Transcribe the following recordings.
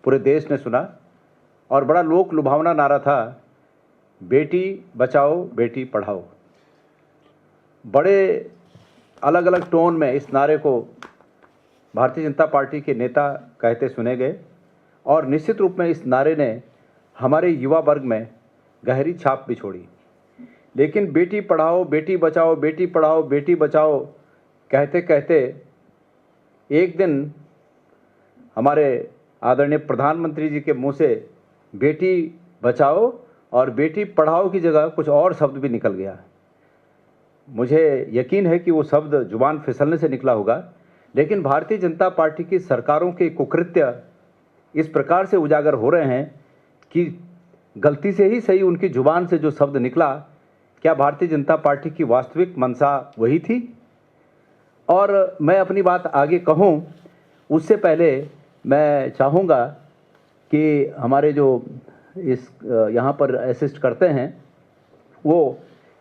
पूरे देश ने सुना और बड़ा लोक लुभावना नारा था, बेटी बचाओ बेटी पढ़ाओ। बड़े अलग अलग टोन में इस नारे को भारतीय जनता पार्टी के नेता कहते सुने गए और निश्चित रूप में इस नारे ने हमारे युवा वर्ग में गहरी छाप भी छोड़ी। लेकिन बेटी पढ़ाओ बेटी बचाओ, बेटी पढ़ाओ बेटी बचाओ कहते कहते एक दिन हमारे आदरणीय प्रधानमंत्री जी के मुंह से बेटी बचाओ और बेटी पढ़ाओ की जगह कुछ और शब्द भी निकल गया। मुझे यकीन है कि वो शब्द जुबान फिसलने से निकला होगा, लेकिन भारतीय जनता पार्टी की सरकारों के कुकृत्य इस प्रकार से उजागर हो रहे हैं कि गलती से ही सही उनकी जुबान से जो शब्द निकला, क्या भारतीय जनता पार्टी की वास्तविक मंशा वही थी? और मैं अपनी बात आगे कहूं उससे पहले मैं चाहूँगा कि हमारे जो इस यहाँ पर असिस्ट करते हैं वो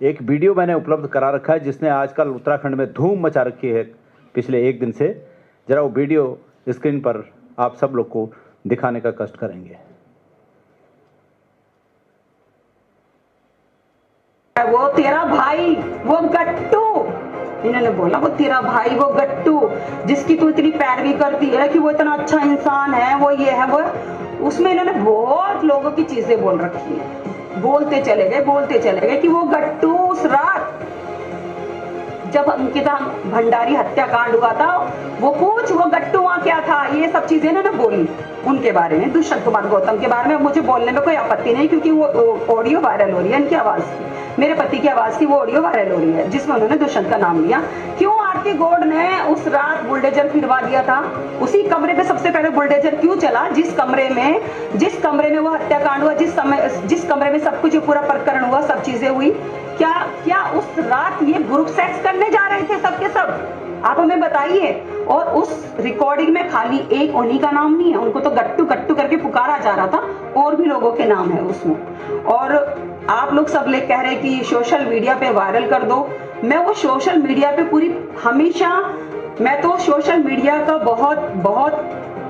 एक वीडियो मैंने उपलब्ध करा रखा है जिसने आजकल उत्तराखंड में धूम मचा रखी है पिछले एक दिन से। जरा वो वीडियो स्क्रीन पर आप सब लोग को दिखाने का कष्ट करेंगे। वो तेरा भाई वो गट्टू, इन्होंने बोला वो तेरा भाई वो गट्टू जिसकी तू इतनी पैरवी करती है कि वो इतना अच्छा इंसान है, वो ये है वो, उसमें इन्होंने बहुत लोगों की चीजें बोल रखी है। बोलते चले गए कि वो गट्टू उस रात जब अंकिता भंडारी हत्याकांड हुआ था वो पूछ वो गट्टू वहां क्या था, ये सब चीजें इन्होंने बोली उनके बारे में, दुष्यंत कुमार गौतम के बारे में। मुझे बोलने में कोई आपत्ति नहीं क्योंकि वो ऑडियो वायरल हो रही है, इनकी आवाज की, मेरे पति की आवाज की वो ऑडियो वायरल हो रही है जिसमें उन्होंने दुष्यंत का नाम लिया। क्यों आरती गौड़ ने उस रात बुलडोजर फिरवा दिया था? उसी कमरे पे सबसे पहले बुलडोजर क्यों चला जिस कमरे में वो हत्याकांड हुआ, जिस कमरे में सब कुछ पूरा प्रकरण हुआ, सब चीजें हुई? क्या उस रात ये ग्रुप सेक्स करने जा रहे थे सबके सब? आप हमें बताइए। और उस रिकॉर्डिंग में खाली एक उन्हीं का नाम नहीं है, उनको तो गट्टू गट्टू करके पुकारा जा रहा था, और भी लोगों के नाम है उसमें। और आप लोग सब लोग कह रहे हैं कि सोशल मीडिया पे वायरल कर दो। मैं वो सोशल मीडिया पे मैं तो सोशल मीडिया का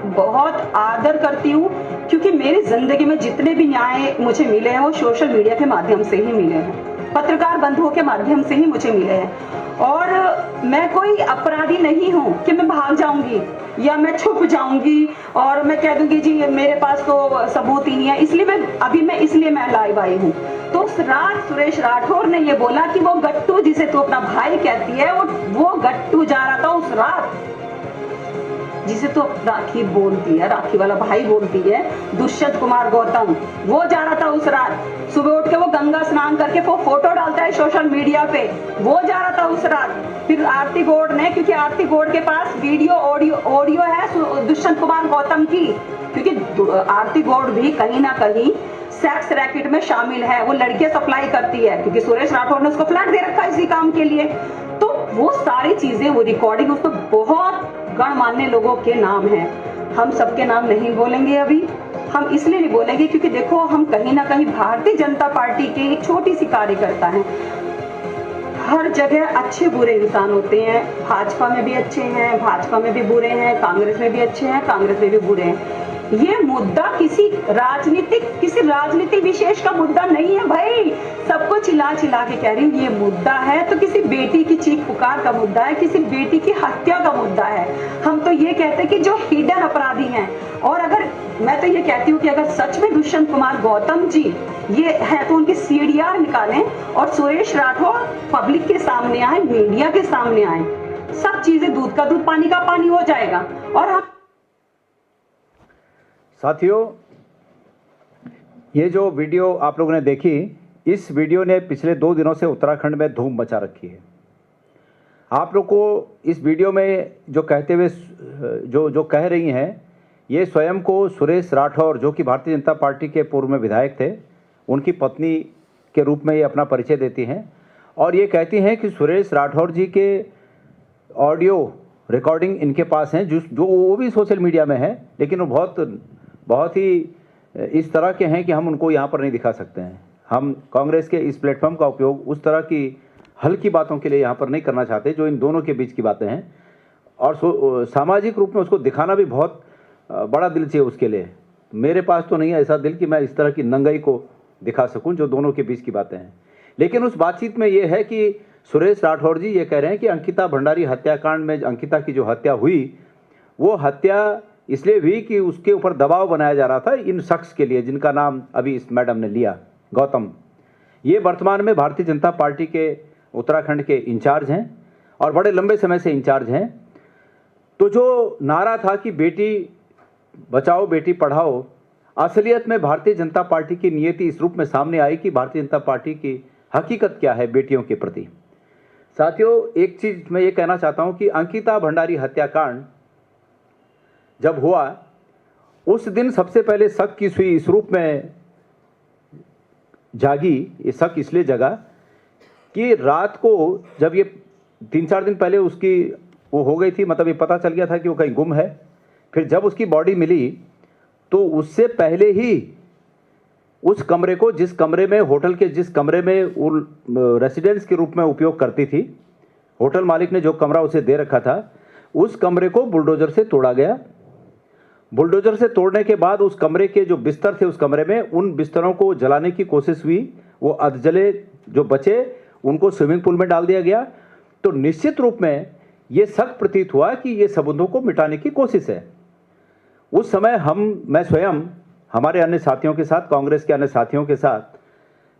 बहुत आदर करती हूँ क्योंकि मेरी जिंदगी में जितने भी न्याय मुझे मिले हैं वो सोशल मीडिया के माध्यम से ही मिले हैं, पत्रकार बंधुओं के माध्यम से ही मुझे मिले हैं। और मैं कोई अपराधी नहीं हूँ कि मैं भाग जाऊंगी या मैं छुप जाऊंगी और मैं कह दूंगी जी मेरे पास तो सबूत ही नहीं है, इसलिए मैं लाइव आई हूँ। तो उस रात सुरेश राठौर ने ये बोला कि वो गट्टू जिसे तू अपना भाई कहती है वो गट्टू जा रहा था उस रात, जिसे तो राखी बोलती है, राखी वाला भाई बोलती है, दुष्यंत कुमार गौतम, वो जा रहा था उस रात। सुबह उठ के वो गंगा स्नान करके वो फोटो डालता है सोशल मीडिया पे, वो जा रहा था उस रात। फिर आरती गौड़ ने, क्योंकि आरती गौड़ के पास वीडियो ऑडियो है दुष्यंत कुमार गौतम की, क्योंकि आरती गौड़ भी कहीं ना कहीं सेक्स रैकेट में शामिल है, वो लड़कियां सप्लाई करती है क्योंकि सुरेश राठौर ने उसको फ्लैट दे रखा है इसी काम के लिए। तो वो सारी चीजें, वो रिकॉर्डिंग, उसको बहुत गणमान्य लोगों के नाम हैं। हम सबके नाम नहीं बोलेंगे अभी, हम इसलिए नहीं बोलेंगे क्योंकि देखो हम कहीं ना कहीं भारतीय जनता पार्टी के एक छोटी सी कार्यकर्ता हैं। हर जगह अच्छे बुरे इंसान होते हैं, भाजपा में भी अच्छे हैं, भाजपा में भी बुरे हैं, कांग्रेस में भी अच्छे हैं, कांग्रेस में भी बुरे हैं। ये मुद्दा किसी राजनीति विशेष का मुद्दा नहीं है भाई, सबको चिल्ला के कह रही हूँ, ये मुद्दा है तो किसी बेटी की चीख पुकार का मुद्दा है, किसी बेटी की हत्या का मुद्दा है। हम तो ये कहते हैं कि जो हिडन अपराधी हैं, और अगर मैं तो ये कहती हूँ कि अगर सच में दुष्यंत कुमार गौतम जी ये है तो उनकी सीडीआर निकालें और सुरेश राठौर पब्लिक के सामने आए, मीडिया के सामने आए, सब चीजें दूध का दूध पानी का पानी हो जाएगा। और हम साथियों, ये जो वीडियो आप लोगों ने देखी, इस वीडियो ने पिछले 2 दिनों से उत्तराखंड में धूम मचा रखी है। आप लोग को इस वीडियो में जो कहते हुए जो कह रही हैं, ये स्वयं को सुरेश राठौर, जो कि भारतीय जनता पार्टी के पूर्व में विधायक थे, उनकी पत्नी के रूप में ये अपना परिचय देती हैं और ये कहती हैं कि सुरेश राठौर जी के ऑडियो रिकॉर्डिंग इनके पास हैं, जो वो भी सोशल मीडिया में है, लेकिन वो बहुत ही इस तरह के हैं कि हम उनको यहाँ पर नहीं दिखा सकते हैं। हम कांग्रेस के इस प्लेटफॉर्म का उपयोग उस तरह की हल्की बातों के लिए यहाँ पर नहीं करना चाहते जो इन दोनों के बीच की बातें हैं, और सामाजिक रूप में उसको दिखाना भी बहुत बड़ा दिल चाहिए उसके लिए। मेरे पास तो नहीं है ऐसा दिल कि मैं इस तरह की नंगाई को दिखा सकूं जो दोनों के बीच की बातें हैं। लेकिन उस बातचीत में ये है कि सुरेश राठौर जी ये कह रहे हैं कि अंकिता भंडारी हत्याकांड में अंकिता की जो हत्या हुई वो हत्या इसलिए हुई कि उसके ऊपर दबाव बनाया जा रहा था इन शख्स के लिए जिनका नाम अभी इस मैडम ने लिया, गौतम। ये वर्तमान में भारतीय जनता पार्टी के उत्तराखंड के इंचार्ज हैं और बड़े लंबे समय से इंचार्ज हैं। तो जो नारा था कि बेटी बचाओ बेटी पढ़ाओ, असलियत में भारतीय जनता पार्टी की नीयति इस रूप में सामने आई कि भारतीय जनता पार्टी की हकीकत क्या है बेटियों के प्रति। साथियों, एक चीज मैं ये कहना चाहता हूं कि अंकिता भंडारी हत्याकांड जब हुआ उस दिन सबसे पहले शक की सुई इस रूप में जागी, ये शक इसलिए जगा कि रात को जब ये 3-4 दिन पहले उसकी वो हो गई थी, मतलब ये पता चल गया था कि वो कहीं गुम है। फिर जब उसकी बॉडी मिली तो उससे पहले ही उस कमरे को, जिस कमरे में होटल के जिस कमरे में वो रेसिडेंस के रूप में उपयोग करती थी, होटल मालिक ने जो कमरा उसे दे रखा था, उस कमरे को बुलडोजर से तोड़ा गया। बुलडोजर से तोड़ने के बाद उस कमरे के जो बिस्तर थे उस कमरे में, उन बिस्तरों को जलाने की कोशिश हुई। वो अधजले जो बचे उनको स्विमिंग पूल में डाल दिया गया। तो निश्चित रूप में ये शक प्रतीत हुआ कि ये सबूतों को मिटाने की कोशिश है। उस समय मैं स्वयं हमारे अन्य साथियों के साथ, कांग्रेस के अन्य साथियों के साथ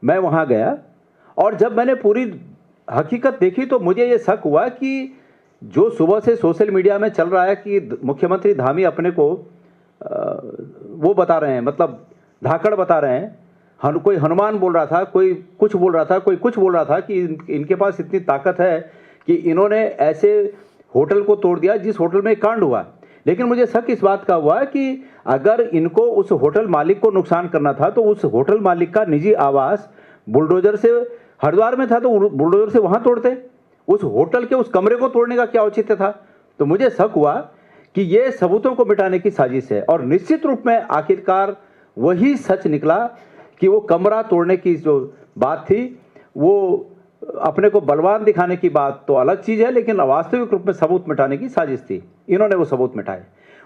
मैं वहाँ गया और जब मैंने पूरी हकीकत देखी तो मुझे ये शक हुआ कि जो सुबह से सोशल मीडिया में चल रहा है कि मुख्यमंत्री धामी अपने को वो बता रहे हैं, मतलब धाकड़ बता रहे हैं, कोई हनुमान बोल रहा था, कोई कुछ बोल रहा था, कोई कुछ बोल रहा था कि इनके पास इतनी ताकत है कि इन्होंने ऐसे होटल को तोड़ दिया जिस होटल में कांड हुआ। लेकिन मुझे शक इस बात का हुआ कि अगर इनको उस होटल मालिक को नुकसान करना था तो उस होटल मालिक का निजी आवास बुलडोजर से हरिद्वार में था तो बुलडोजर से वहां तोड़ते, उस होटल के उस कमरे को तोड़ने का क्या औचित्य था। तो मुझे शक हुआ कि ये सबूतों को मिटाने की साजिश है और निश्चित रूप में आखिरकार वही सच निकला कि वो कमरा तोड़ने की जो बात थी वो अपने को बलवान दिखाने की बात तो अलग चीज़ है, लेकिन वास्तविक रूप में सबूत मिटाने की साजिश थी। इन्होंने वो सबूत मिटाए।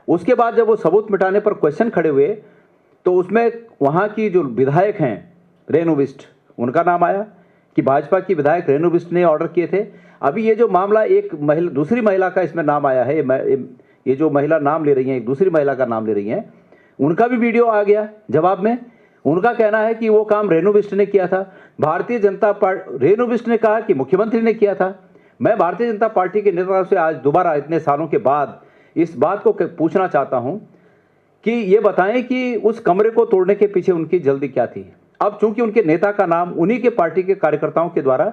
उसके बाद जब वो सबूत मिटाने पर क्वेश्चन खड़े हुए तो उसमें वहाँ की जो विधायक हैं रेणु बिष्ट, उनका नाम आया कि भाजपा की विधायक रेणु बिष्ट ने ऑर्डर किए थे। अभी ये जो मामला एक महिला, दूसरी महिला का इसमें नाम आया है, ये जो महिला नाम ले रही हैं, एक दूसरी महिला का नाम ले रही हैं, उनका भी वीडियो आ गया जवाब में। उनका कहना है कि वो काम रेणु बिष्ट ने किया था। भारतीय जनता पार्टी, रेणु बिष्ट ने कहा कि मुख्यमंत्री ने किया था। मैं भारतीय जनता पार्टी के नेताओं से आज दोबारा इतने सालों के बाद इस बात को पूछना चाहता हूं कि ये बताएं कि उस कमरे को तोड़ने के पीछे उनकी जल्दी क्या थी। अब चूंकि उनके नेता का नाम उन्हीं के पार्टी के कार्यकर्ताओं के द्वारा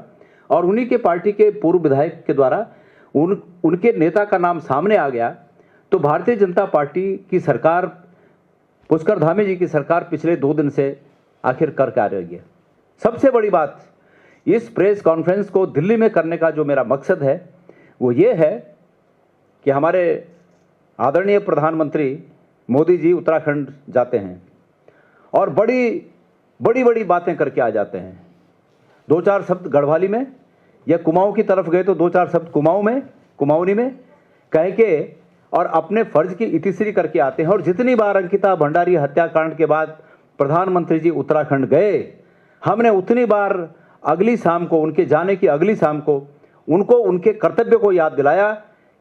और उन्हीं के पार्टी के पूर्व विधायक के द्वारा उनके नेता का नाम सामने आ गया, तो भारतीय जनता पार्टी की सरकार, पुष्कर धामी जी की सरकार पिछले 2 दिन से आखिर कर क्या रही है। सबसे बड़ी बात, इस प्रेस कॉन्फ्रेंस को दिल्ली में करने का जो मेरा मकसद है वो ये है कि हमारे आदरणीय प्रधानमंत्री मोदी जी उत्तराखंड जाते हैं और बड़ी बातें करके आ जाते हैं। 2-4 शब्द गढ़वाली में या कुमाऊं की तरफ गए तो 2-4 शब्द कुमाऊनी में कह के और अपने फर्ज की इतिश्री करके आते हैं। और जितनी बार अंकिता भंडारी हत्याकांड के बाद प्रधानमंत्री जी उत्तराखंड गए, हमने उतनी बार अगली शाम को, उनके जाने की अगली शाम को, उनको उनके कर्तव्य को याद दिलाया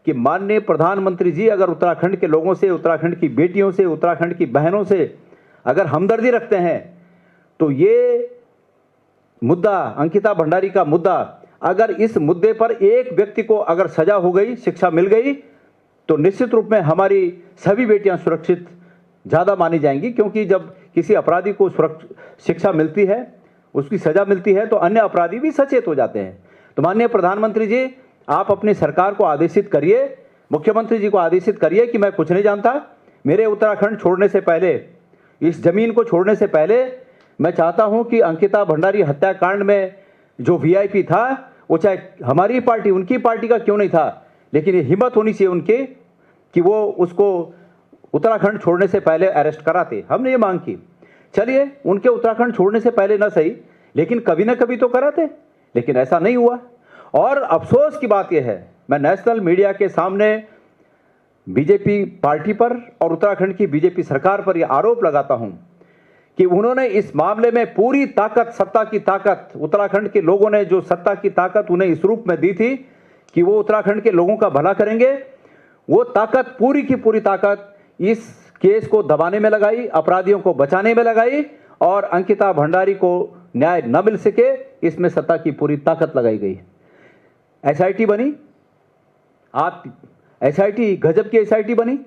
कि माननीय प्रधानमंत्री जी अगर उत्तराखंड के लोगों से, उत्तराखंड की बेटियों से, उत्तराखंड की बहनों से अगर हमदर्दी रखते हैं तो ये मुद्दा, अंकिता भंडारी का मुद्दा, अगर इस मुद्दे पर एक व्यक्ति को अगर सजा हो गई, शिक्षा मिल गई, तो निश्चित रूप में हमारी सभी बेटियां सुरक्षित ज़्यादा मानी जाएंगी। क्योंकि जब किसी अपराधी को शिक्षा मिलती है, उसकी सजा मिलती है, तो अन्य अपराधी भी सचेत हो जाते हैं। तो माननीय प्रधानमंत्री जी, आप अपनी सरकार को आदेशित करिए, मुख्यमंत्री जी को आदेशित करिए कि मैं कुछ नहीं जानता। मेरे उत्तराखंड छोड़ने से पहले, इस जमीन को छोड़ने से पहले मैं चाहता हूं कि अंकिता भंडारी हत्याकांड में जो वीआईपी था, वो चाहे हमारी पार्टी, उनकी पार्टी का क्यों नहीं था, लेकिन ये हिम्मत होनी चाहिए उनके कि वो उसको उत्तराखंड छोड़ने से पहले अरेस्ट कराते। हमने ये मांग की। चलिए, उनके उत्तराखंड छोड़ने से पहले ना सही, लेकिन कभी ना कभी तो कराते, लेकिन ऐसा नहीं हुआ। और अफसोस की बात यह है, मैं नेशनल मीडिया के सामने बीजेपी पार्टी पर और उत्तराखंड की बीजेपी सरकार पर यह आरोप लगाता हूं कि उन्होंने इस मामले में पूरी ताकत, सत्ता की ताकत, उत्तराखंड के लोगों ने जो सत्ता की ताकत उन्हें इस रूप में दी थी कि वो उत्तराखंड के लोगों का भला करेंगे, वो ताकत, पूरी की पूरी ताकत इस केस को दबाने में लगाई, अपराधियों को बचाने में लगाई और अंकिता भंडारी को न्याय न मिल सके, इसमें सत्ता की पूरी ताकत लगाई गई। एसआईटी बनी, आप एसआईटी, गजब की एसआईटी बनी।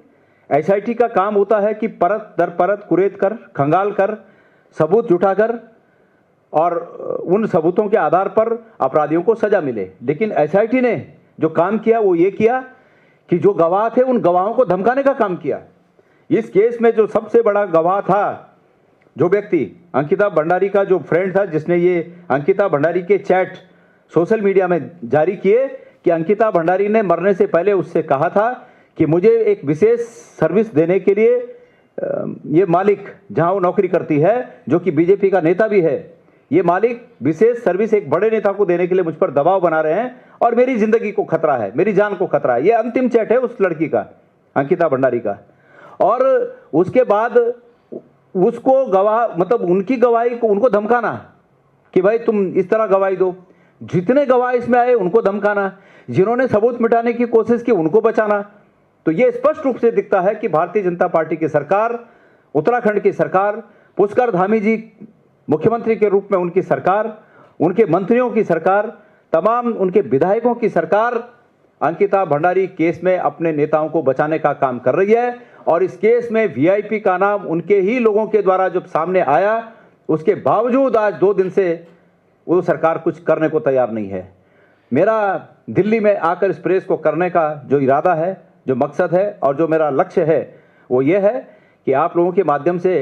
एसआईटी का काम होता है कि परत दर परत कुरेद कर, खंगाल कर, सबूत जुटाकर और उन सबूतों के आधार पर अपराधियों को सजा मिले। लेकिन एसआईटी ने जो काम किया वो ये किया कि जो गवाह थे उन गवाहों को धमकाने का काम किया। इस केस में जो सबसे बड़ा गवाह था, जो व्यक्ति अंकिता भंडारी का जो फ्रेंड था, जिसने ये अंकिता भंडारी के चैट सोशल मीडिया में जारी किए कि अंकिता भंडारी ने मरने से पहले उससे कहा था कि मुझे एक विशेष सर्विस देने के लिए ये मालिक, जहां वो नौकरी करती है, जो कि बीजेपी का नेता भी है, ये मालिक विशेष सर्विस एक बड़े नेता को देने के लिए मुझ पर दबाव बना रहे हैं और मेरी जिंदगी को खतरा है, मेरी जान को खतरा है। ये अंतिम चैट है उस लड़की का, अंकिता भंडारी का। और उसके बाद उसको गवाह, मतलब उनकी गवाही को उनको धमकाना कि भाई तुम इस तरह गवाही दो। जितने गवाह इसमें आए उनको धमकाना, जिन्होंने सबूत मिटाने की कोशिश की उनको बचाना। तो ये स्पष्ट रूप से दिखता है कि भारतीय जनता पार्टी की सरकार, उत्तराखंड की सरकार, पुष्कर धामी जी मुख्यमंत्री के रूप में उनकी सरकार, उनके मंत्रियों की सरकार, तमाम उनके विधायकों की सरकार अंकिता भंडारी केस में अपने नेताओं को बचाने का काम कर रही है। और इस केस में वीआईपी का नाम उनके ही लोगों के द्वारा जब सामने आया, उसके बावजूद आज 2 दिन से वो सरकार कुछ करने को तैयार नहीं है। मेरा दिल्ली में आकर इस प्रेस को करने का जो इरादा है, जो मकसद है और जो मेरा लक्ष्य है, वो ये है कि आप लोगों के माध्यम से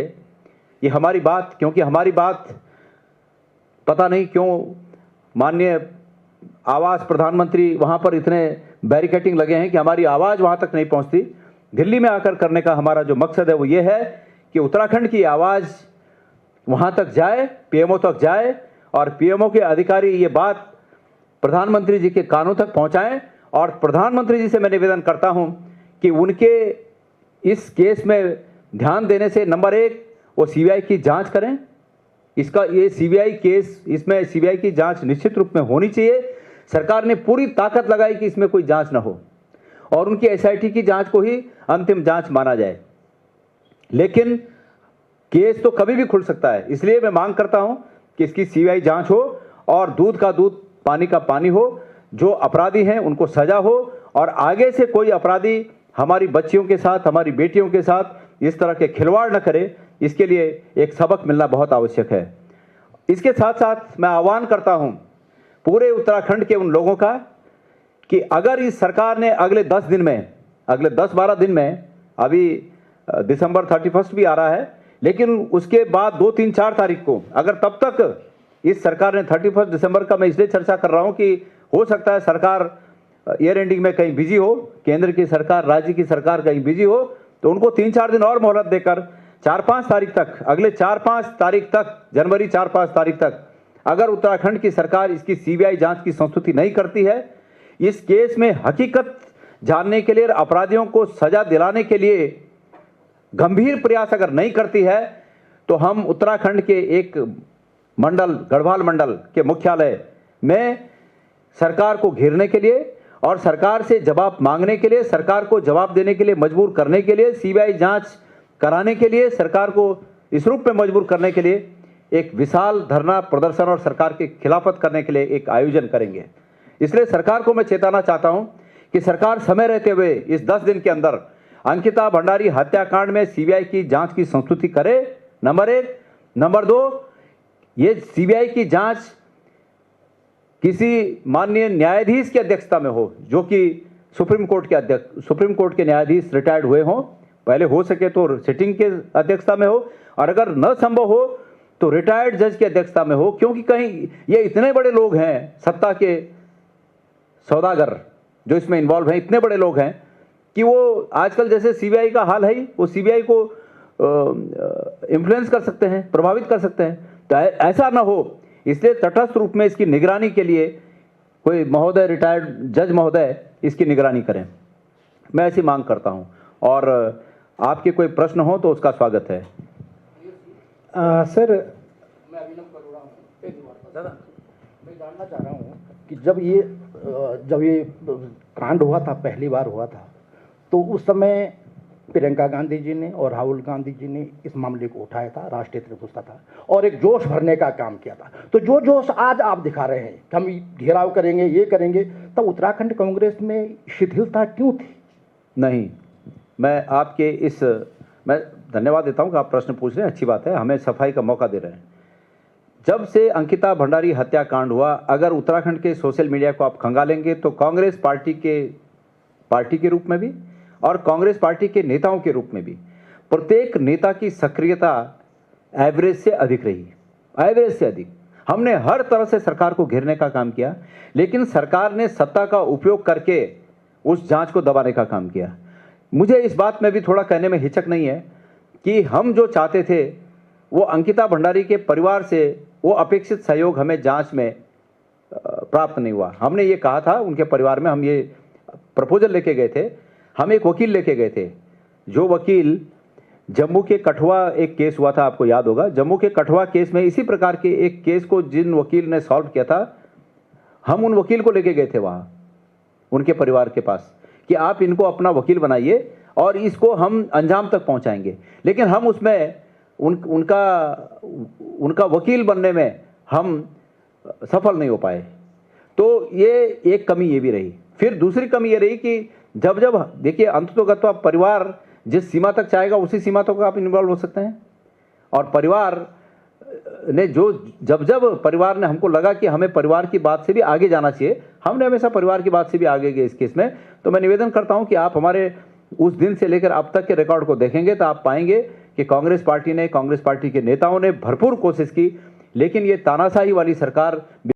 ये हमारी बात, क्योंकि हमारी बात पता नहीं क्यों माननीय आवास प्रधानमंत्री वहाँ पर इतने बैरिकेटिंग लगे हैं कि हमारी आवाज़ वहाँ तक नहीं पहुँचती। दिल्ली में आकर करने का हमारा जो मकसद है वो ये है कि उत्तराखंड की आवाज़ वहाँ तक जाए, पीएमओ तक जाए और पीएमओ के अधिकारी ये बात प्रधानमंत्री जी के कानों तक पहुँचाएं। और प्रधानमंत्री जी से मैं निवेदन करता हूँ कि उनके इस केस में ध्यान देने से नंबर 1 वो सीबीआई की जांच करें। इसका ये सीबीआई केस, इसमें सीबीआई की जांच निश्चित रूप में होनी चाहिए। सरकार ने पूरी ताकत लगाई कि इसमें कोई जांच ना हो और उनकी एसआईटी की जांच को ही अंतिम जांच माना जाए। लेकिन केस तो कभी भी खुल सकता है, इसलिए मैं मांग करता हूं कि इसकी सीबीआई जांच हो और दूध का दूध, पानी का पानी हो। जो अपराधी हैं उनको सजा हो और आगे से कोई अपराधी हमारी बच्चियों के साथ, हमारी बेटियों के साथ इस तरह के खिलवाड़ न करे। इसके लिए एक सबक मिलना बहुत आवश्यक है। इसके साथ साथ मैं आह्वान करता हूं पूरे उत्तराखंड के उन लोगों का कि अगर इस सरकार ने अगले 10 दिन में, अगले 10-12 दिन में, अभी दिसंबर 31 भी आ रहा है, लेकिन उसके बाद 2, 3, 4 तारीख को अगर तब तक इस सरकार ने 31 दिसंबर का मैं इसलिए चर्चा कर रहा हूं कि हो सकता है सरकार ईयर एंडिंग में कहीं बिजी हो, केंद्र की सरकार, राज्य की सरकार कहीं बिजी हो, तो उनको 3-4 दिन और मोहलत देकर 4-5 तारीख तक, अगले 4-5 तारीख तक, जनवरी 4-5 तारीख तक अगर उत्तराखंड की सरकार इसकी सीबीआई जांच की संस्तुति नहीं करती है, इस केस में हकीकत जानने के लिए, अपराधियों को सजा दिलाने के लिए गंभीर प्रयास अगर नहीं करती है, तो हम उत्तराखंड के एक मंडल, गढ़वाल मंडल के मुख्यालय में सरकार को घेरने के लिए और सरकार से जवाब मांगने के लिए, सरकार को जवाब देने के लिए मजबूर करने के लिए, सीबीआई जांच कराने के लिए, सरकार को इस रूप में मजबूर करने के लिए एक विशाल धरना प्रदर्शन और सरकार की खिलाफत करने के लिए एक आयोजन करेंगे। इसलिए सरकार को मैं चेताना चाहता हूं कि सरकार समय रहते हुए इस 10 दिन के अंदर अंकिता भंडारी हत्याकांड में सीबीआई की जांच की संस्तुति करे, नंबर 1। नंबर 2, ये सीबीआई की जांच किसी माननीय न्यायाधीश की अध्यक्षता में हो, जो कि सुप्रीम कोर्ट के न्यायाधीश रिटायर्ड हुए हों। पहले हो सके तो सिटिंग के अध्यक्षता में हो, और अगर न संभव हो तो रिटायर्ड जज की अध्यक्षता में हो, क्योंकि कहीं ये इतने बड़े लोग हैं, सत्ता के सौदागर जो इसमें इन्वॉल्व हैं, इतने बड़े लोग हैं कि वो आजकल जैसे सीबीआई का हाल है, वो सीबीआई को इन्फ्लुएंस कर सकते हैं, प्रभावित कर सकते हैं। तो ऐसा ना हो, इसलिए तटस्थ रूप में इसकी निगरानी के लिए कोई महोदय, रिटायर्ड जज महोदय इसकी निगरानी करें। मैं ऐसी मांग करता हूं और आपके कोई प्रश्न हो तो उसका स्वागत है। सर, मैं अभिनव करोड़ा हूँ। दादा, मैं जानना चाह रहा हूँ कि जब ये कांड हुआ था, पहली बार हुआ था, तो उस समय प्रियंका गांधी जी ने और राहुल गांधी जी ने इस मामले को उठाया था, राष्ट्रीय त्रिपुष्टा था और एक जोश भरने का काम किया था। तो जो जोश आज आप दिखा रहे हैं कि हम घेराव करेंगे, ये करेंगे, तब उत्तराखंड कांग्रेस में शिथिलता क्यों थी? नहीं, मैं धन्यवाद देता हूं कि आप प्रश्न पूछ रहे हैं, अच्छी बात है, हमें सफाई का मौका दे रहे हैं। जब से अंकिता भंडारी हत्याकांड हुआ, अगर उत्तराखंड के सोशल मीडिया को आप खंगालेंगे तो कांग्रेस पार्टी के रूप में भी और कांग्रेस पार्टी के नेताओं के रूप में भी प्रत्येक नेता की सक्रियता एवरेज से अधिक रही, एवरेज से अधिक। हमने हर तरह से सरकार को घेरने का काम किया, लेकिन सरकार ने सत्ता का उपयोग करके उस जांच को दबाने का काम किया। मुझे इस बात में भी थोड़ा कहने में हिचक नहीं है कि हम जो चाहते थे वो अंकिता भंडारी के परिवार से वो अपेक्षित सहयोग हमें जांच में प्राप्त नहीं हुआ। हमने ये कहा था उनके परिवार में, हम ये प्रपोजल लेके गए थे, हम एक वकील लेके गए थे, जो वकील जम्मू के कठुआ एक केस हुआ था, आपको याद होगा, जम्मू के कठुआ केस में इसी प्रकार के एक केस को जिन वकील ने सॉल्व किया था, हम उन वकील को लेके गए थे वहाँ उनके परिवार के पास कि आप इनको अपना वकील बनाइए और इसको हम अंजाम तक पहुँचाएंगे। लेकिन हम उसमें उनका वकील बनने में हम सफल नहीं हो पाए। तो ये एक कमी ये भी रही। फिर दूसरी कमी ये रही कि जब देखिए, अंततोगत्वा परिवार जिस सीमा तक चाहेगा उसी सीमा तक आप इन्वॉल्व हो सकते हैं। और परिवार ने जब परिवार ने, हमको लगा कि हमें परिवार की बात से भी आगे जाना चाहिए, हमने हमेशा परिवार की बात से भी आगे गए इस केस में। तो मैं निवेदन करता हूं कि आप हमारे उस दिन से लेकर अब तक के रिकॉर्ड को देखेंगे तो आप पाएंगे कि कांग्रेस पार्टी के नेताओं ने भरपूर कोशिश की, लेकिन ये तानाशाही वाली सरकार